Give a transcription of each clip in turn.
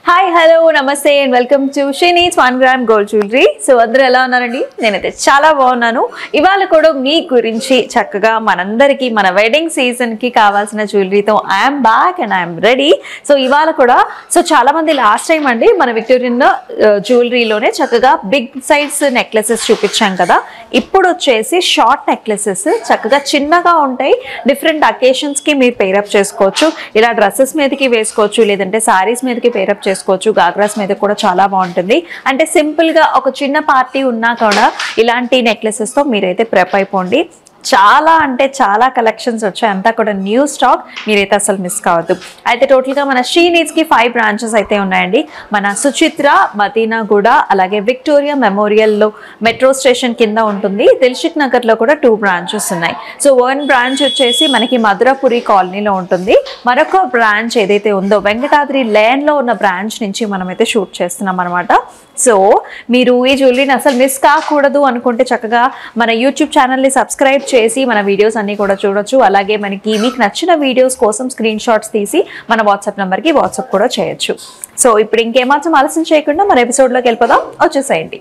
Hi hello నమస్తే and welcome to Sheeni's 1 gram gold jewellery. So అందరూ ఎలా ఉన్నారండి? నేనైతే చాలా బాగున్నాను. ఇవాళ కూడా మీ గురించి చక్కగా మనందరికీ మన వెడ్డింగ్ సీజన్కి కావాల్సిన జ్యువెలరీతో I'm back and I'm ready. So ఇవాళ కూడా చాలా మంది లాస్ట్ టైం అండి మన విక్టోరియన్ జ్యువెలరీలోనే చక్కగా బిగ్ సైజ్ నెక్లెసెస్ చూపించాం కదా. ఇప్పుడు వచ్చేసి షార్ట్ నెక్లెసెస్ చక్కగా చిన్నగా ఉంటాయి. డిఫరెంట్ అకేషన్స్కి మీరు పేరప్ చేసుకోవచ్చు. ఇలా డ్రెస్సెస్ మీదకి వేసుకోవచ్చు, లేదంటే శారీస్ మీదకి పేరప్ చేసుకోవచ్చు. గాగ్రాస్ మీద కూడా చాలా బాగుంటుంది. అంటే సింపుల్ గా ఒక చిన్న పార్టీ ఉన్నా కూడా ఇలాంటి నెక్లెసెస్ తో మీరైతే ప్రెప్ అయిపోండి. చాలా అంటే చాలా కలెక్షన్స్ వచ్చాయి, అంతా కూడా న్యూ స్టాక్. మీరైతే అసలు మిస్ కావద్దు. అయితే టోటల్గా మన షీనీడ్స్కి 5 బ్రాంచెస్ అయితే ఉన్నాయండి. మన సుచిత్ర, మదీనాగూడ, అలాగే విక్టోరియా మెమోరియల్లో మెట్రో స్టేషన్ కింద ఉంటుంది. దిల్షుక్ నగర్లో కూడా 2 బ్రాంచెస్ ఉన్నాయి. సో 1 బ్రాంచ్ వచ్చేసి మనకి మధురపురి కాలనీలో ఉంటుంది. మరొక బ్రాంచ్ ఏదైతే ఉందో వెంకటాద్రి లేన్లో ఉన్న బ్రాంచ్ నుంచి మనమైతే షూట్ చేస్తున్నాం అనమాట. సో మీరు ఈ జ్యువెలరీని అసలు మిస్ కాకూడదు అనుకుంటే చక్కగా మన యూట్యూబ్ ఛానల్ని సబ్స్క్రైబ్ చేసి మన వీడియోస్ అన్నీ కూడా చూడొచ్చు. అలాగే మనకి మీకు నచ్చిన వీడియోస్ కోసం స్క్రీన్ షాట్స్ తీసి మన వాట్సాప్ నెంబర్కి వాట్సాప్ కూడా చేయొచ్చు. సో ఇప్పుడు ఇంకేమాత్రం ఆలస్యం చేయకుండా మన ఎపిసోడ్లోకి వెళ్ళిపోదాం. వచ్చేసేయండి.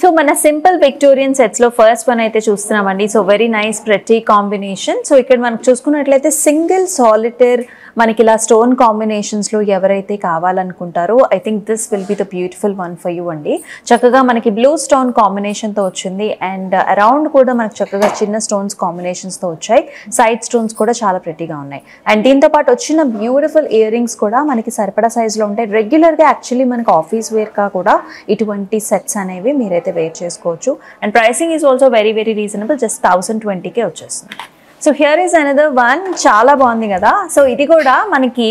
సో మన సింపుల్ విక్టోరియన్ సెట్స్ లో ఫస్ట్ వన్ అయితే చూస్తున్నామండి. So very nice pretty combination. So ఇక్కడ మనకు చూసుకున్నట్లయితే సింగిల్ సాలిటైర్ మనకి ఇలా స్టోన్ కాంబినేషన్స్ లో ఎవరైతే కావాలనుకుంటారో I think this will be the beautiful one for you అండి. చక్కగా మనకి బ్లూ స్టోన్ కాంబినేషన్ తో వచ్చింది అండ్ అరౌండ్ కూడా మనకు చక్కగా చిన్న స్టోన్స్ కాంబినేషన్స్ తో వచ్చాయి. సైడ్ స్టోన్స్ కూడా చాలా ప్రెటీగా ఉన్నాయి. అండ్ దీంతో పాటు వచ్చిన బ్యూటిఫుల్ ఇయర్ రింగ్స్ కూడా మనకి సరిపడా సైజ్ లో ఉంటాయి. రెగ్యులర్ గా యాక్చువల్లీ మనకి ఆఫీస్ వేర్ గా కూడా ఇటువంటి సెట్స్ అనేవి మీరైతే వేర్ చేసుకోవచ్చు. And pricing is also very very reasonable. Just 1020కే వచ్చేస్తుంది. So here is another one. చాలా బాగుంది కదా. సో ఇది కూడా మనకి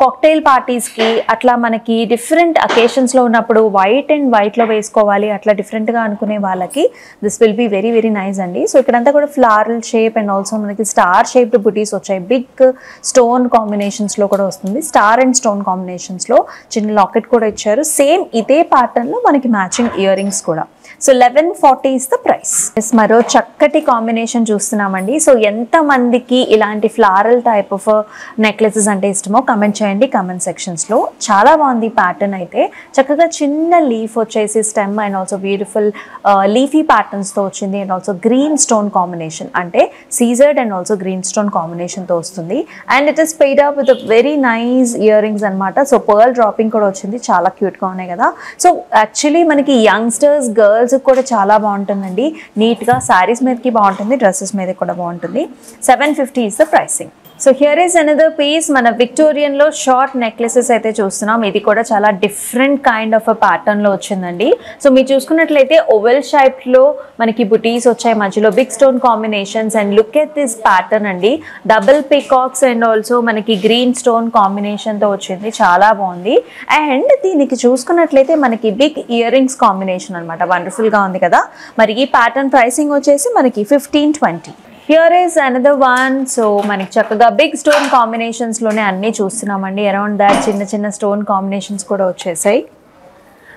కాక్టైల్ పార్టీస్కి అట్లా మనకి డిఫరెంట్ అకేషన్స్లో ఉన్నప్పుడు వైట్ అండ్ వైట్లో వేసుకోవాలి అట్లా డిఫరెంట్గా అనుకునే వాళ్ళకి this will be very very nice అండి. సో ఇక్కడంతా కూడా ఫ్లారల్ షేప్ అండ్ ఆల్సో మనకి స్టార్ షేప్డ్ బుటీస్ వచ్చాయి. బిగ్ స్టోన్ కాంబినేషన్స్లో కూడా వస్తుంది. స్టార్ అండ్ స్టోన్ కాంబినేషన్స్లో చిన్న లాకెట్ కూడా ఇచ్చారు. సేమ్ ఇదే ప్యాటర్న్లో మనకి మ్యాచింగ్ ఇయర్ రింగ్స్ కూడా. So 1140 is the price. మరో చక్కటి కాంబినేషన్ చూస్తున్నామండి. సో ఎంతమందికి ఇలాంటి ఫ్లారల్ టైప్ ఆఫ్ నెక్లెసెస్ అంటే ఇష్టమో కమెంట్ చేయండి కమెంట్ సెక్షన్స్లో. చాలా బాగుంది ప్యాటర్న్ అయితే. చక్కగా చిన్న లీఫ్ వచ్చేసి stem and also beautiful leafy ప్యాటర్న్స్తో వచ్చింది. And also green stone combination అంటే సీజర్డ్ అండ్ ఆల్సో గ్రీన్ స్టోన్ కాంబినేషన్తో వస్తుంది. And it is paired up with very nice earrings అనమాట. సో పర్ల్ డ్రాపింగ్ కూడా వచ్చింది. చాలా క్యూట్గా ఉన్నాయి కదా. సో యాక్చువల్లీ మనకి యంగ్స్టర్స్ గర్ల్స్ కూడా చాలా బాగుంటుందండి. నీట్గా శారీస్ మీదకి బాగుంటుంది, డ్రెస్సెస్ మీద కూడా బాగుంటుంది. 750 is the pricing. So here is another piece. మన విక్టోరియన్లో షార్ట్ నెక్లెసెస్ అయితే చూస్తున్నాం. ఇది కూడా చాలా డిఫరెంట్ కైండ్ ఆఫ్ ప్యాటర్న్లో వచ్చిందండి. సో మీరు చూసుకున్నట్లయితే ఓవెల్ షేప్లో మనకి బుటీస్ వచ్చాయి, మధ్యలో big stone combinations. And look at this pattern అండి. డబుల్ పికాక్స్ అండ్ ఆల్సో మనకి గ్రీన్ స్టోన్ కాంబినేషన్తో వచ్చింది. చాలా బాగుంది. అండ్ దీనికి చూసుకున్నట్లయితే మనకి బిగ్ ఇయర్ రింగ్స్ కాంబినేషన్ అనమాట. వండర్ఫుల్గా ఉంది కదా. మరి ఈ ప్యాటర్న్ ప్రైసింగ్ వచ్చేసి మనకి 1520. Here is another one. So మనకి చక్కగా బిగ్ స్టోన్ కాంబినేషన్స్లోనే అన్నీ చూస్తున్నామండి. అరౌండ్ దాట్ చిన్న చిన్న స్టోన్ కాంబినేషన్స్ కూడా వచ్చేసాయి.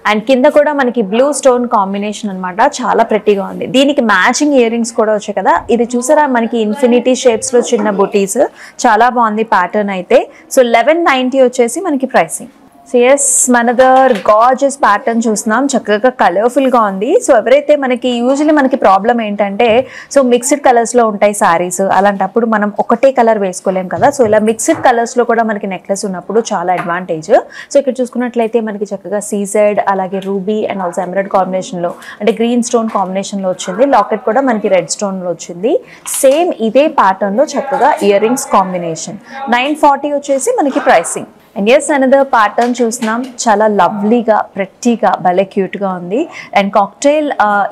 అండ్ కింద కూడా మనకి బ్లూ స్టోన్ కాంబినేషన్ అనమాట. చాలా ప్రెట్టీగా ఉంది. దీనికి మ్యాచింగ్ ఇయర్ రింగ్స్ కూడా వచ్చాయి కదా. ఇది చూసారా మనకి ఇన్ఫినిటీ షేప్స్లో చిన్న బుటీస్. చాలా బాగుంది ప్యాటర్న్ అయితే. సో 1190 వచ్చేసి మనకి pricing. So as another gorgeous pattern చూస్తున్నాం, చక్కగా కలర్ఫుల్గా ఉంది. సో ఎవరైతే యూజువల్లీ మనకి ప్రాబ్లం ఏంటంటే సో మిక్స్డ్ కలర్స్లో ఉంటాయి శారీస్, అలాంటప్పుడు మనం ఒకటే కలర్ వేసుకోలేం కదా. సో ఇలా మిక్స్డ్ కలర్స్లో కూడా మనకి నెక్లెస్ ఉన్నప్పుడు చాలా అడ్వాంటేజ్. సో ఇక్కడ చూసుకున్నట్లయితే మనకి చక్కగా సీజెడ్ అలాగే రూబీ అండ్ ఆల్సో ఎమరల్డ్ కాంబినేషన్లో అంటే గ్రీన్ స్టోన్ కాంబినేషన్లో వచ్చింది. లాకెట్ కూడా మనకి రెడ్ స్టోన్లో వచ్చింది. సేమ్ ఇదే ప్యాటర్న్లో చక్కగా ఇయర్ రింగ్స్ కాంబినేషన్. 940 వచ్చేసి మనకి pricing. And as another pattern చూస్తున్నాం, చాలా లవ్లీగా ప్రెట్టీగా భలే క్యూట్గా ఉంది. అండ్ కాక్టైల్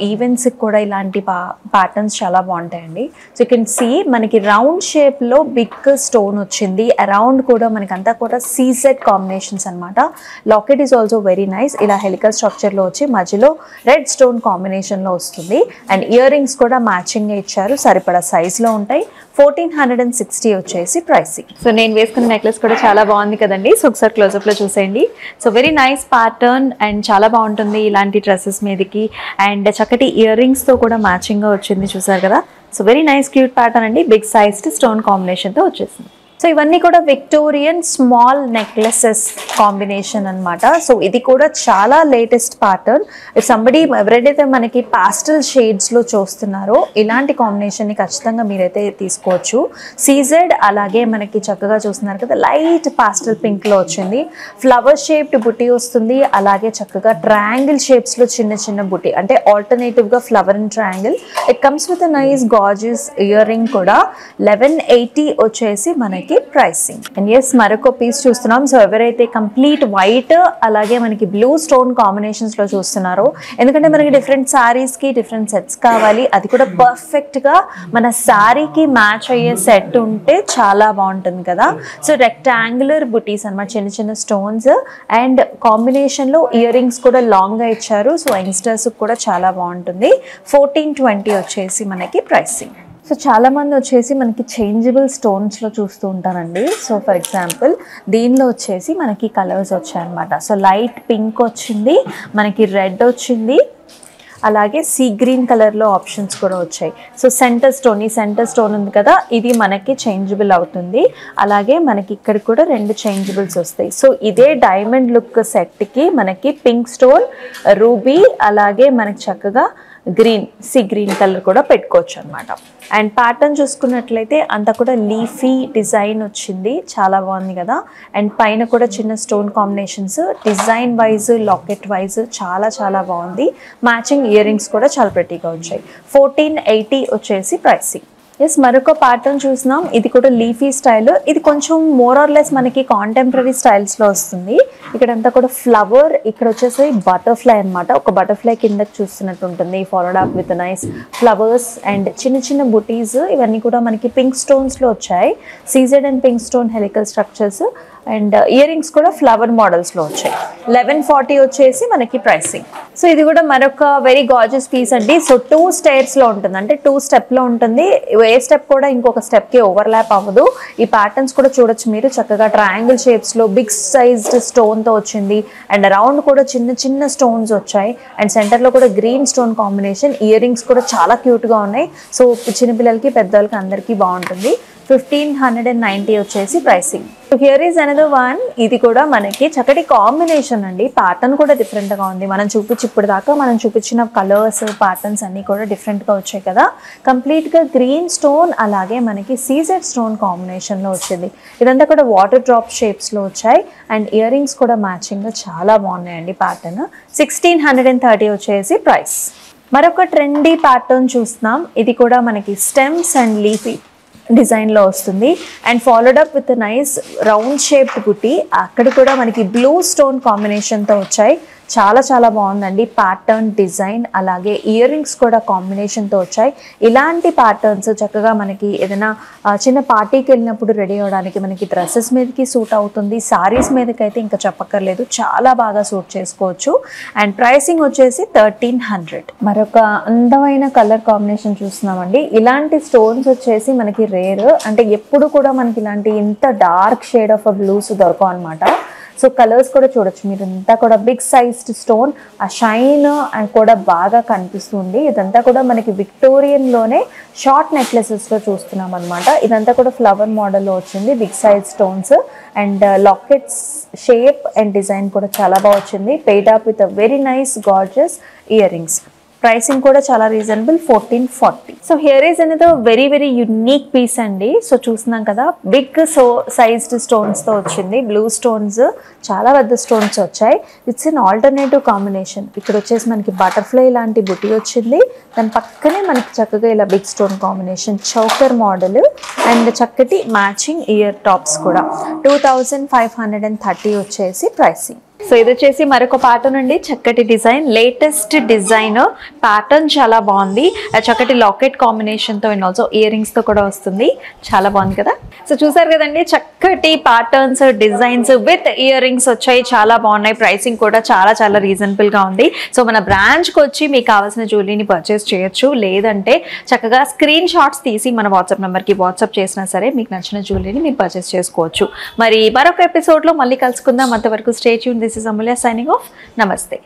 ఈవెంట్స్కి కూడా ఇలాంటి ప్యాటర్న్స్ చాలా బాగుంటాయండి. సో యూ కెన్ సీ మనకి రౌండ్ షేప్లో బిగ్ స్టోన్ వచ్చింది, అరౌండ్ కూడా మనకంతా కూడా సీజెడ్ కాంబినేషన్స్ అనమాట. Locket is also very nice, ఇలా హెలికల్ స్ట్రక్చర్లో వచ్చి మధ్యలో రెడ్ స్టోన్ కాంబినేషన్లో వస్తుంది. అండ్ ఇయర్ రింగ్స్ కూడా మ్యాచింగ్గా ఇచ్చారు, సరిపడా సైజ్లో ఉంటాయి. 1460 వచ్చేసి ప్రైసింగ్. సో నేను వేసుకున్న నెక్లెస్ కూడా చాలా బాగుంది కదండి. సో ఒకసారి క్లోజప్లో చూసేయండి. So very nice pattern and చాలా బాగుంటుంది ఇలాంటి డ్రెస్సెస్ మీదకి. అండ్ చక్కటి ఇయర్ రింగ్స్తో కూడా మ్యాచింగ్గా వచ్చింది, చూసారు కదా. So very nice cute pattern అండి, బిగ్ సైజ్డ్ స్టోన్ కాంబినేషన్తో వచ్చేసింది. సో ఇవన్నీ కూడా విక్టోరియన్ స్మాల్ నెక్లెసెస్ కాంబినేషన్ అనమాట. సో ఇది కూడా చాలా లేటెస్ట్ ప్యాటర్న్. ఇఫ్ సంబడి ఎవరైతే మనకి పాస్టల్ షేడ్స్లో చూస్తున్నారో ఇలాంటి కాంబినేషన్ని ఖచ్చితంగా మీరైతే తీసుకోవచ్చు. సీజెడ్ అలాగే మనకి చక్కగా చూస్తున్నారు కదా, లైట్ పాస్టల్ పింక్లో వచ్చింది. ఫ్లవర్ షేప్డ్ బుటీ వస్తుంది, అలాగే చక్కగా ట్రయాంగిల్ షేప్స్లో చిన్న చిన్న బుటీ అంటే ఆల్టర్నేటివ్గా flower and triangle. It comes with a nice gorgeous earring కూడా. 1180 వచ్చేసి మనకి ప్రైసింగ్. అండ్ ఎస్ మరొక పీస్ చూస్తున్నాం. సో ఎవరైతే కంప్లీట్ వైట్ అలాగే మనకి బ్లూ స్టోన్ కాంబినేషన్స్ లో చూస్తున్నారో, ఎందుకంటే మనకి డిఫరెంట్ సారీస్ కి డిఫరెంట్ సెట్స్ కావాలి, అది కూడా పర్ఫెక్ట్ గా మన సారీకి మ్యాచ్ అయ్యే సెట్ ఉంటే చాలా బాగుంటుంది కదా. సో రెక్టాంగులర్ బుటీస్ అన్నమాట, చిన్న చిన్న స్టోన్స్ అండ్ కాంబినేషన్ లో ఇయర్ రింగ్స్ కూడా లాంగ్ గా ఇచ్చారు. సో యంగ్స్టర్స్ కూడా చాలా బాగుంటుంది. 1420 వచ్చేసి మనకి ప్రైసింగ్. సో చాలామంది వచ్చేసి మనకి చేంజబుల్ స్టోన్స్లో చూస్తూ ఉంటారండి. సో ఫర్ ఎగ్జాంపుల్ దీనిలో వచ్చేసి మనకి కలర్స్ వచ్చాయన్నమాట. సో లైట్ పింక్ వచ్చింది, మనకి రెడ్ వచ్చింది, అలాగే సీ గ్రీన్ కలర్లో ఆప్షన్స్ కూడా వచ్చాయి. సో సెంటర్ స్టోన్, ఈ సెంటర్ స్టోన్ ఉంది కదా, ఇది మనకి చేంజబుల్ అవుతుంది. అలాగే మనకి ఇక్కడ కూడా 2 చేంజబుల్స్ వస్తాయి. సో ఇదే డైమండ్ లుక్ సెట్కి మనకి పింక్ స్టోన్, రూబీ, అలాగే మనకి చక్కగా గ్రీన్ సీ గ్రీన్ కలర్ కూడా పెట్టుకోవచ్చు అనమాట. అండ్ ప్యాటర్న్ చూసుకున్నట్లయితే అంతా కూడా లీఫీ డిజైన్ వచ్చింది, చాలా బాగుంది కదా. అండ్ పైన కూడా చిన్న stone combinations, design wise locket wise చాలా చాలా బాగుంది. మ్యాచింగ్ ఇయర్ రింగ్స్ కూడా చాలా ప్రెట్టీగా వచ్చాయి. 1480 వచ్చేసి ప్రైసింగ్. ఎస్ మరొక ప్యాటర్న్ చూసినాం, ఇది కూడా లీఫీ స్టైల్. ఇది కొంచెం మోర్ ఆర్ లెస్ మనకి కాంటెంపరీ స్టైల్స్లో వస్తుంది. ఇక్కడంతా కూడా ఫ్లవర్, ఇక్కడ వచ్చేసి బటర్ఫ్లై అనమాట. ఒక బటర్ఫ్లై కిందకి చూస్తున్నట్టు ఉంటుంది, followed up with nice flowers and చిన్న చిన్న బుటీస్. ఇవన్నీ కూడా మనకి పింక్ స్టోన్స్లో వచ్చాయి. CZ and pink stone helical structures and ear rings కూడా ఫ్లవర్ మోడల్స్లో వచ్చాయి. 1140 వచ్చేసి మనకి ప్రైసింగ్. సో ఇది కూడా మరొక వెరీ గార్జియస్ పీస్ అండి. సో 2 స్టైర్స్లో ఉంటుంది, అంటే 2 స్టెప్లో ఉంటుంది. ఏ స్టెప్ కూడా ఇంకొక స్టెప్కి ఓవర్లాప్ అవ్వదు. ఈ ప్యాటర్న్స్ కూడా చూడొచ్చు మీరు, చక్కగా ట్రయాంగిల్ షేప్స్లో బిగ్ సైజ్డ్ స్టోన్తో వచ్చింది. అండ్ అరౌండ్ కూడా చిన్న చిన్న స్టోన్స్ వచ్చాయి. అండ్ సెంటర్లో కూడా green stone combination. Ear rings కూడా చాలా క్యూట్గా ఉన్నాయి. సో చిన్నపిల్లలకి పెద్దవాళ్ళకి అందరికీ బాగుంటుంది. 1590 వచ్చేసి pricing. So here is another one. ఇది కూడా మనకి చక్కటి కాంబినేషన్ అండి. ప్యాటర్న్ కూడా డిఫరెంట్గా ఉంది. ఇప్పుడు దాకా మనం చూపించిన కలర్స్ ప్యాటర్న్స్ అన్నీ కూడా డిఫరెంట్గా వచ్చాయి కదా. కంప్లీట్గా గ్రీన్ స్టోన్ అలాగే మనకి సీజెడ్ స్టోన్ కాంబినేషన్లో వచ్చింది. ఇదంతా కూడా వాటర్ డ్రాప్ షేప్స్లో వచ్చాయి. అండ్ ఇయర్ రింగ్స్ కూడా మ్యాచింగ్గా చాలా బాగున్నాయండి. ప్యాటర్న్ 1630 వచ్చేసి ప్రైస్. మరొక ట్రెండీ ప్యాటర్న్ చూస్తున్నాం. ఇది కూడా మనకి స్టెమ్స్ అండ్ లీఫీ డిజైన్లో వస్తుంది. And followed up with nice round shaped బుటీ. అక్కడ కూడా మనకి బ్లూ స్టోన్ కాంబినేషన్తో వచ్చాయి. చాలా చాలా బాగుందండి ప్యాటర్న్ డిజైన్. అలాగే ఇయర్ రింగ్స్ కూడా కాంబినేషన్తో వచ్చాయి. ఇలాంటి ప్యాటర్న్స్ చక్కగా మనకి ఏదైనా చిన్న పార్టీకి వెళ్ళినప్పుడు రెడీ అవ్వడానికి, మనకి డ్రెస్సెస్ మీదకి సూట్ అవుతుంది. సారీస్ మీదకి అయితే ఇంకా చెప్పక్కర్లేదు, చాలా బాగా సూట్ చేసుకోవచ్చు. అండ్ ప్రైసింగ్ వచ్చేసి 1300. మరొక అందమైన కలర్ కాంబినేషన్ చూస్తున్నామండి. ఇలాంటి స్టోన్స్ వచ్చేసి మనకి రేర్, అంటే ఎప్పుడు కూడా మనకి ఇలాంటి ఇంత డార్క్ షేడ్ ఆఫ్ బ్లూస్ దొరకవు అనమాట. సో కలర్స్ కూడా చూడొచ్చు మీరు, అంతా కూడా బిగ్ సైజ్ సైజ్డ్ స్టోన్, ఆ షైన్ అండ్ కూడా బాగా కనిపిస్తుంది. ఇదంతా కూడా మనకి విక్టోరియన్లోనే షార్ట్ నెక్లెసెస్లో చూస్తున్నాం అనమాట. ఇదంతా కూడా ఫ్లవర్ మోడల్లో వచ్చింది, big size stones and lockets shape and design కూడా చాలా బాగా వచ్చింది. Paired up with a very nice gorgeous earrings. Pricing కూడా చాలా రీజనబుల్, 1440. సో హియర్ ఈజ్ అనేది వెరీ వెరీ యునిక్ పీస్ అండి. సో చూస్తున్నాం కదా, బిగ్ సైజ్డ్ స్టోన్స్తో వచ్చింది. బ్లూ స్టోన్స్, చాలా పెద్ద స్టోన్స్ వచ్చాయి. It's an alternative combination. ఇక్కడ వచ్చేసి మనకి బటర్ఫ్లై లాంటి బుట్టి వచ్చింది, దాని పక్కనే మనకి చక్కగా ఇలా big stone combination, choker model and చక్కటి మ్యాచింగ్ ఇయర్ టాప్స్ కూడా. 2530 వచ్చేసి ప్రైసింగ్. సో ఇది వచ్చేసి మరొక ప్యాటర్న్ అండి, చక్కటి డిజైన్, లేటెస్ట్ డిజైన్ ప్యాటర్న్ చాలా బాగుంది. చక్కటి లాకెట్ కాంబినేషన్తో అండ్ ఆల్సో ఇయర్ రింగ్స్తో కూడా వస్తుంది, చాలా బాగుంది కదా. సో చూసారు కదండి, చక్కటి patterns designs with ear rings వచ్చాయి, చాలా బాగున్నాయి. ప్రైసింగ్ కూడా చాలా చాలా రీజనబుల్గా ఉంది. సో మన బ్రాంచ్కి వచ్చి మీకు కావాల్సిన జ్యువెలరీని పర్చేస్ చేయొచ్చు, లేదంటే చక్కగా స్క్రీన్ షాట్స్ తీసి మన వాట్సాప్ నెంబర్కి వాట్సాప్ చేసినా సరే మీకు నచ్చిన జ్యువెలరీని మీరు పర్చేస్ చేసుకోవచ్చు. మరి మరొక ఎపిసోడ్లో మళ్ళీ కలుసుకుందాం. అంతవరకు stay tune. This is Amulya signing off. Namaste.